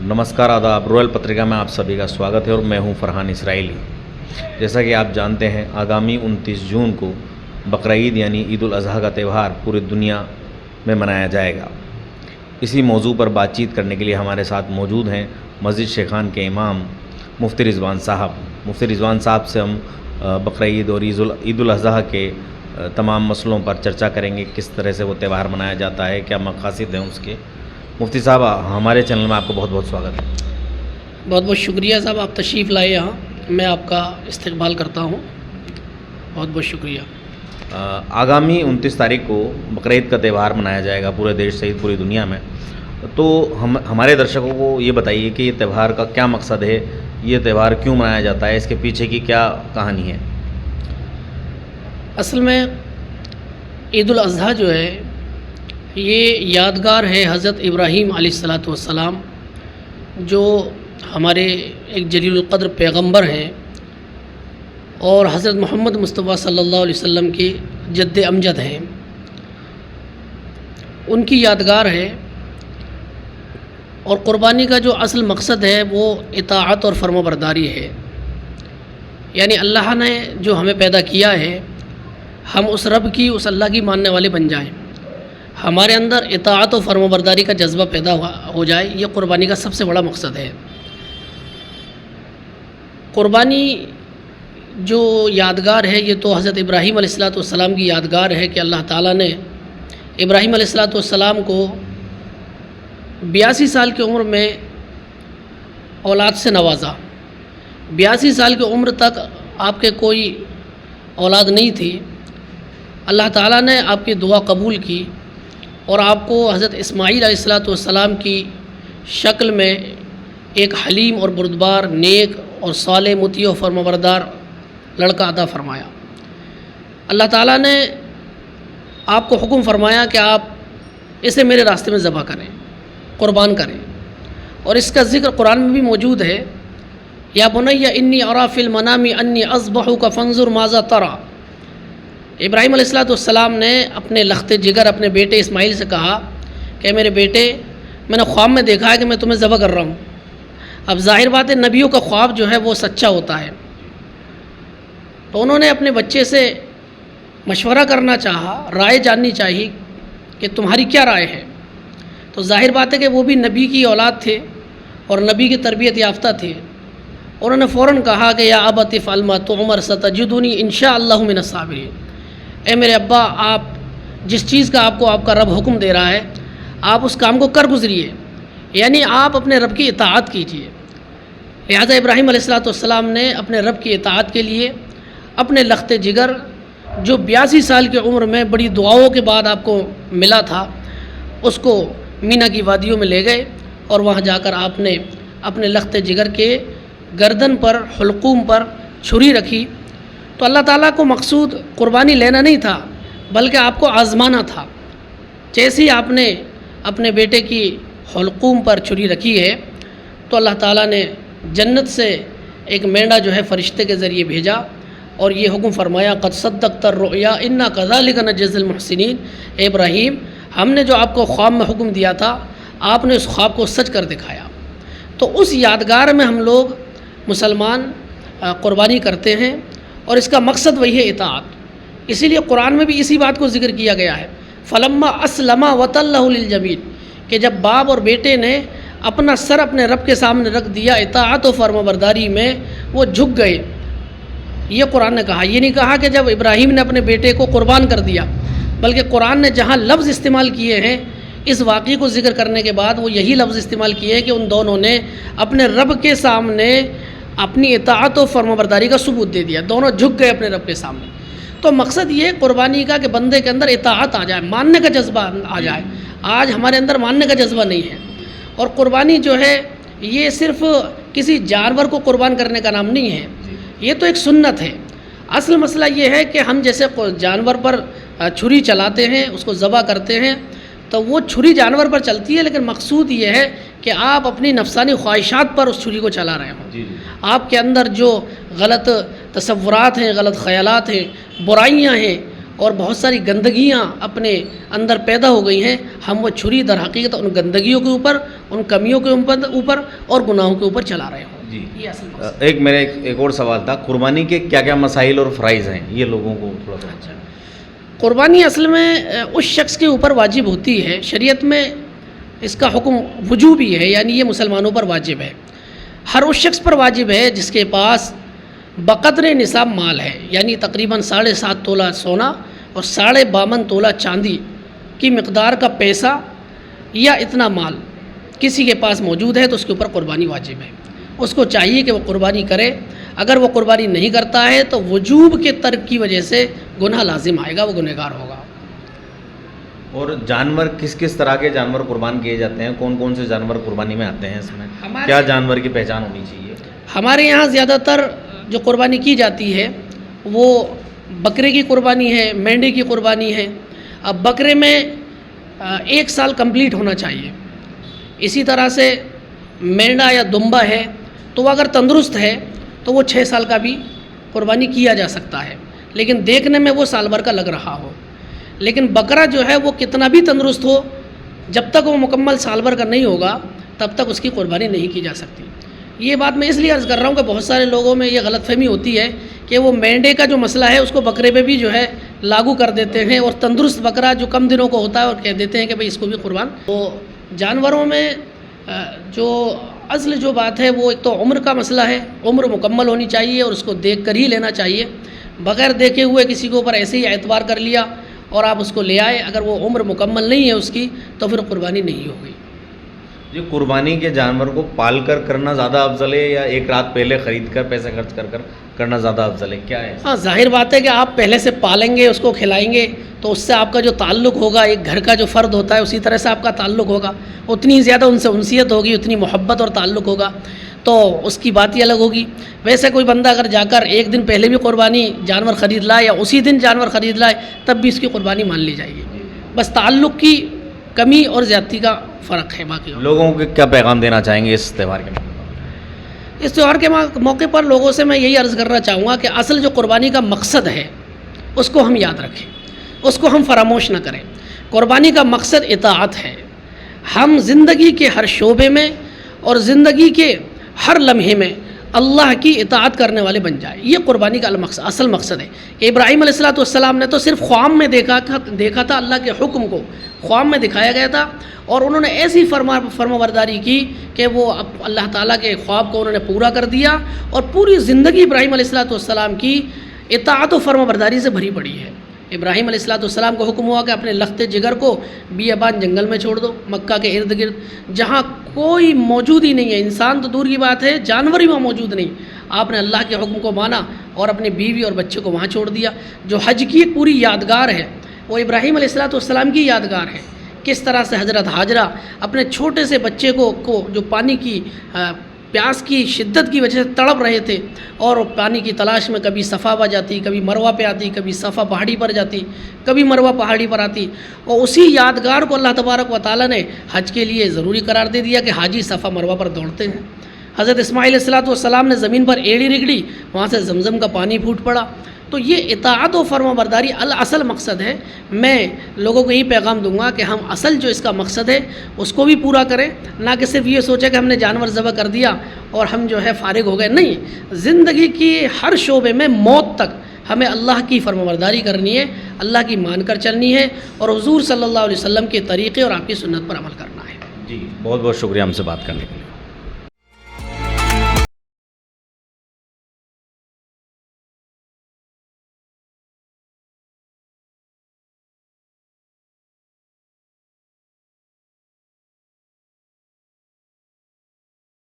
नमस्कार आदाब। रॉयल पत्रिका में आप सभी का स्वागत है और मैं हूं फरहान इसराइली। जैसा कि आप जानते हैं, आगामी 29 जून को बकरीद यानी ईद उल अज़हा का त्यौहार पूरी दुनिया में मनाया जाएगा। इसी मौजू पर बातचीत करने के लिए हमारे साथ मौजूद हैं मस्जिद शेखान के इमाम मुफ्ती रिजवान साहब। मुफ्ती रिजवान साहब से हम बकरीद और ईद उल अज़हा के तमाम मसलों पर चर्चा करेंगे। किस तरह से वो त्यौहार मनाया जाता है, क्या मक़ासिद हैं उसके। मुफ्ती साहब, हमारे चैनल में आपको बहुत बहुत स्वागत है। बहुत बहुत शुक्रिया साहब, आप तशरीफ़ लाए यहाँ, मैं आपका इस्तकबाल करता हूँ। बहुत बहुत शुक्रिया। आगामी 29 तारीख को बकरीद का त्यौहार मनाया जाएगा पूरे देश सहित पूरी दुनिया में। तो हमारे दर्शकों को ये बताइए कि ये त्यौहार का क्या मकसद है, ये त्यौहार क्यों मनाया जाता है, इसके पीछे की क्या कहानी है। असल में ईद उल अज़हा जो है ये यादगार है हज़रत इब्राहीम अलैहिस्सलातु वस्सलाम, जो हमारे एक जलीलुल क़द्र पैगंबर हैं और हज़रत मोहम्मद मुस्तफ़ा सल्लल्लाहु अलैहि वसल्लम के जद्द अमजद हैं। उनकी यादगार है और क़ुरबानी का जो असल मकसद है वो इताअत और फर्माबरदारी है। यानी अल्लाह ने जो हमें पैदा किया है, हम उस रब की, उस अल्लाह की मानने वाले बन जाएं, हमारे अंदर इताअत और फर्माबरदारी का जज्बा पैदा हो जाए, ये क़ुरबानी का सबसे बड़ा मकसद है। क़ुरबानी जो यादगार है ये तो हज़रत इब्राहीम अलैहिस्सलातु वस्सलाम की यादगार है कि अल्लाह ताला ने इब्राहीम अलैहिस्सलातु वस्सलाम को 82 साल की उम्र में औलाद से नवाजा। 82 साल की उम्र तक आपके कोई औलाद नहीं थी। अल्लाह ताला ने आपकी दुआ कबूल की और आपको हज़रत इस्माईल अलैहिस्सलातु वस्सलाम की शक्ल में एक हलीम और बुर्दबार, नेक और साले, मुती और फर्माबरदार लड़का अता फरमाया। अल्लाह ताला ने आपको हुक्म फरमाया कि आप इसे मेरे रास्ते में ज़बह करें, क़ुरबान करें। और इसका ज़िक्र कुरान में भी मौजूद है, या बुनय्या इन्नी अरा फिल मनामी अन्नी अज़बहुका फंजुर माज़ा तरा। इब्राहीम अलैहिस्सलाम ने अपने लख्ते जिगर अपने बेटे इस्माईल से कहा कि मेरे बेटे, मैंने ख्वाब में देखा है कि मैं तुम्हें ज़बह कर रहा हूँ। अब ज़ाहिर बात है, नबियों का ख्वाब जो है वो सच्चा होता है। तो उन्होंने अपने बच्चे से मशवरा करना चाहा, राय जाननी चाहिए कि तुम्हारी क्या राय है। तो ज़ाहिर बात है कि वो भी नबी की औलाद थे और नबी की तरबियत याफ्ता थे। उन्होंने फ़ौरन कहा कि या अबति फ़अल मा तुअमर सतजिदुनी इंशाअल्लाहु मिनस साबिरीन। ए मेरे अब्बा, आप जिस चीज़ का आपको आपका रब हुक्म दे रहा है, आप उस काम को कर गुजरिए, यानी आप अपने रब की इताअत कीजिए। लिहाजा इब्राहीम अलैहिस्सलाम ने अपने रब की इताअत के लिए अपने लख्ते जिगर, जो 82 साल की उम्र में बड़ी दुआओं के बाद आपको मिला था, उसको मीना की वादियों में ले गए और वहाँ जाकर आपने अपने लख्ते जिगर के गर्दन पर, हुल्कूम पर छुरी रखी। तो अल्लाह ताला को मकसूद क़ुरबानी लेना नहीं था, बल्कि आपको आज़माना था। जैसे ही आपने अपने बेटे की हुल्कूम पर छुरी रखी है, तो अल्लाह ताला ने जन्नत से एक मेंढा जो है फ़रिश्ते के ज़रिए भेजा और ये हुक्म फरमाया, क़द सद्दक़्ता रुया इन्ना कज़ालिका नजज़िल मुहसिनीन। इब्राहीम, हमने जो आपको ख्वाब में हुक्म दिया था, आपने उस ख्वाब को सच कर दिखाया। तो उस यादगार में हम लोग मुसलमान क़ुरबानी करते हैं और इसका मकसद वही है, इताअत। इसीलिए कुरान में भी इसी बात को ज़िक्र किया गया है, फ़लम्मा अस्लमा वतल्लहु लिलजबीन, कि जब बाप और बेटे ने अपना सर अपने रब के सामने रख दिया, इताअत और फर्माबरदारी में वो झुक गए। ये कुरान ने कहा, ये नहीं कहा कि जब इब्राहीम ने अपने बेटे को कुर्बान कर दिया, बल्कि कुरान ने जहाँ लफ्ज़ इस्तेमाल किए हैं इस वाक़े को ज़िक्र करने के बाद, वो यही लफ्ज़ इस्तेमाल किए हैं कि उन दोनों ने अपने रब के सामने अपनी इताअत और फर्माबरदारी का सबूत दे दिया। दोनों झुक गए अपने रब के सामने। तो मकसद ये क़ुरबानी का कि बंदे के अंदर इताअत आ जाए, मानने का जज्बा आ जाए। आज हमारे अंदर मानने का जज्बा नहीं है। और क़ुरबानी जो है ये सिर्फ़ किसी जानवर को क़ुरबान करने का नाम नहीं है, ये तो एक सुन्नत है। असल मसला ये है कि हम जैसे जानवर पर छुरी चलाते हैं, उसको ज़बह करते हैं, तो वो छुरी जानवर पर चलती है, लेकिन मकसूद ये है कि आप अपनी नफसानी ख्वाहिशात पर उस छुरी को चला रहे हो। आपके अंदर जो गलत तसव्वुरात हैं, गलत ख़यालात हैं, बुराइयां हैं, اور بہت ساری گندگیاں اپنے اندر پیدا ہو گئی ہیں، ہم وہ چھری در حقیقت ان گندگیوں کے اوپر، ان کمیوں کے اوپر اور گناہوں کے اوپر چلا رہے ہوں۔ جی، یہ اصل مسئلہ ہے۔ ایک میرا ایک اور سوال تھا، قربانی کے کیا کیا مسائل اور فرائض ہیں، یہ لوگوں کو تھوڑا سا۔ قربانی اصل میں اس شخص کے اوپر واجب ہوتی ہے، شریعت میں اس کا حکم وجوبی ہے، یعنی یہ مسلمانوں پر واجب ہے۔ ہر اس شخص پر واجب ہے جس کے پاس بقدر نصاب مال ہے، یعنی تقریباً 7.5 تولہ سونا اور 52.5 تولہ چاندی کی مقدار کا پیسہ یا اتنا مال کسی کے پاس موجود ہے تو اس کے اوپر قربانی واجب ہے۔ اس کو چاہیے کہ وہ قربانی کرے۔ اگر وہ قربانی نہیں کرتا ہے تو وجوب کے ترک کی وجہ سے گناہ لازم آئے گا، وہ گنہگار ہوگا۔ اور جانور کس کس طرح کے جانور قربان کیے جاتے ہیں، کون کون سے جانور قربانی میں آتے ہیں، اس میں کیا جانور کی پہچان ہونی چاہیے؟ ہمارے یہاں زیادہ تر جو قربانی کی جاتی ہے وہ بکرے کی قربانی ہے، مینڈے کی قربانی ہے۔ اب بکرے میں 1 سال کمپلیٹ ہونا چاہیے، اسی طرح سے مینڈا یا دمبا ہے تو وہ اگر تندرست ہے تو وہ 6 سال کا بھی قربانی کیا جا سکتا ہے، لیکن دیکھنے میں وہ سال بھر کا لگ رہا ہو۔ لیکن بکرا جو ہے وہ کتنا بھی تندرست ہو، جب تک وہ مکمل سال بھر کا نہیں ہوگا تب تک اس کی قربانی نہیں کی جا سکتی۔ یہ بات میں اس لیے عرض کر رہا ہوں کہ بہت سارے لوگوں میں یہ غلط فہمی ہوتی ہے کہ وہ مینڈے کا جو مسئلہ ہے اس کو بکرے پہ بھی جو ہے لاگو کر دیتے ہیں، اور تندرست بکرا جو کم دنوں کو ہوتا ہے اور کہہ دیتے ہیں کہ بھئی اس کو بھی قربان۔ تو جانوروں میں جو اصل جو بات ہے وہ ایک تو عمر کا مسئلہ ہے، عمر مکمل ہونی چاہیے اور اس کو دیکھ کر ہی لینا چاہیے۔ بغیر دیکھے ہوئے کسی کے اوپر ایسے ہی اعتبار کر لیا اور آپ اس کو لے آئے، اگر وہ عمر مکمل نہیں ہے اس کی تو پھر قربانی نہیں ہوگی۔ جی، قربانی کے جانور کو پال کر کرنا زیادہ افضل ہے یا ایک رات پہلے خرید کر پیسے خرچ کر کرنا زیادہ افضل ہے، کیا ہے؟ ہاں، ظاہر بات ہے کہ آپ پہلے سے پالیں گے، اس کو کھلائیں گے تو اس سے آپ کا جو تعلق ہوگا، ایک گھر کا جو فرد ہوتا ہے اسی طرح سے آپ کا تعلق ہوگا، اتنی زیادہ ان سے انسیت ہوگی، اتنی محبت اور تعلق ہوگا تو اس کی بات ہی الگ ہوگی۔ ویسے کوئی بندہ اگر جا کر 1 دن پہلے بھی قربانی جانور خرید لائے یا اسی دن جانور خرید لائے تب بھی اس کی قربانی مان لی جائے گی، بس تعلق کی کمی اور زیادتی کا فرق ہے۔ باقی لوگوں کو کیا پیغام دینا چاہیں گے اس تہوار کے موقع پر؟ اس تہوار کے موقع پر لوگوں سے میں یہی عرض کرنا چاہوں گا کہ اصل جو قربانی کا مقصد ہے اس کو ہم یاد رکھیں، اس کو ہم فراموش نہ کریں۔ قربانی کا مقصد اطاعت ہے۔ ہم زندگی کے ہر شعبے میں اور زندگی کے ہر لمحے میں اللہ کی اطاعت کرنے والے بن جائیں، یہ قربانی کا اصل مقصد ہے۔ کہ ابراہیم علیہ السلام نے تو صرف خواب میں دیکھا تھا، اللہ کے حکم کو خواب میں دکھایا گیا تھا اور انہوں نے ایسی فرما برداری کی کہ وہ اللہ تعالیٰ کے خواب کو انہوں نے پورا کر دیا، اور پوری زندگی ابراہیم علیہ السلام کی اطاعت و فرما برداری سے بھری پڑی ہے۔ ابراہیم علیہ السلام کو حکم ہوا کہ اپنے لخت جگر کو بیابان جنگل میں چھوڑ دو، مکہ کے ارد گرد جہاں کوئی موجود ہی نہیں ہے، انسان تو دور کی بات ہے، جانور ہی وہاں موجود نہیں، آپ نے اللہ کے حکم کو مانا اور اپنی بیوی اور بچے کو وہاں چھوڑ دیا۔ جو حج کی ایک پوری یادگار ہے وہ ابراہیم علیہ السلام کی یادگار ہے، کس طرح سے حضرت حاجرہ اپنے چھوٹے سے بچے کو جو پانی کی پیاس کی شدت کی وجہ سے تڑپ رہے تھے اور پانی کی تلاش میں کبھی صفا پہ جاتی، کبھی مروہ پہ آتی، کبھی صفا پہاڑی پر جاتی، کبھی مروہ پہاڑی پر آتی، اور اسی یادگار کو اللہ تبارک و تعالیٰ نے حج کے لیے ضروری قرار دے دیا کہ حاجی صفا مروہ پر دوڑتے ہیں۔ حضرت اسماعیل علیہ السلام نے زمین پر ایڑی رگڑی، وہاں سے زمزم کا پانی پھوٹ پڑا۔ تو یہ اطاعت و فرما برداری اصل مقصد ہے۔ میں لوگوں کو یہی پیغام دوں گا کہ ہم اصل جو اس کا مقصد ہے اس کو بھی پورا کریں، نہ کہ صرف یہ سوچیں کہ ہم نے جانور ذبح کر دیا اور ہم جو ہے فارغ ہو گئے۔ نہیں، زندگی کی ہر شعبے میں موت تک ہمیں اللہ کی فرما برداری کرنی ہے، اللہ کی مان کر چلنی ہے اور حضور صلی اللہ علیہ وسلم کے طریقے اور آپ کی سنت پر عمل کرنا ہے۔ جی، بہت بہت شکریہ ہم سے بات کرنے کے لیے۔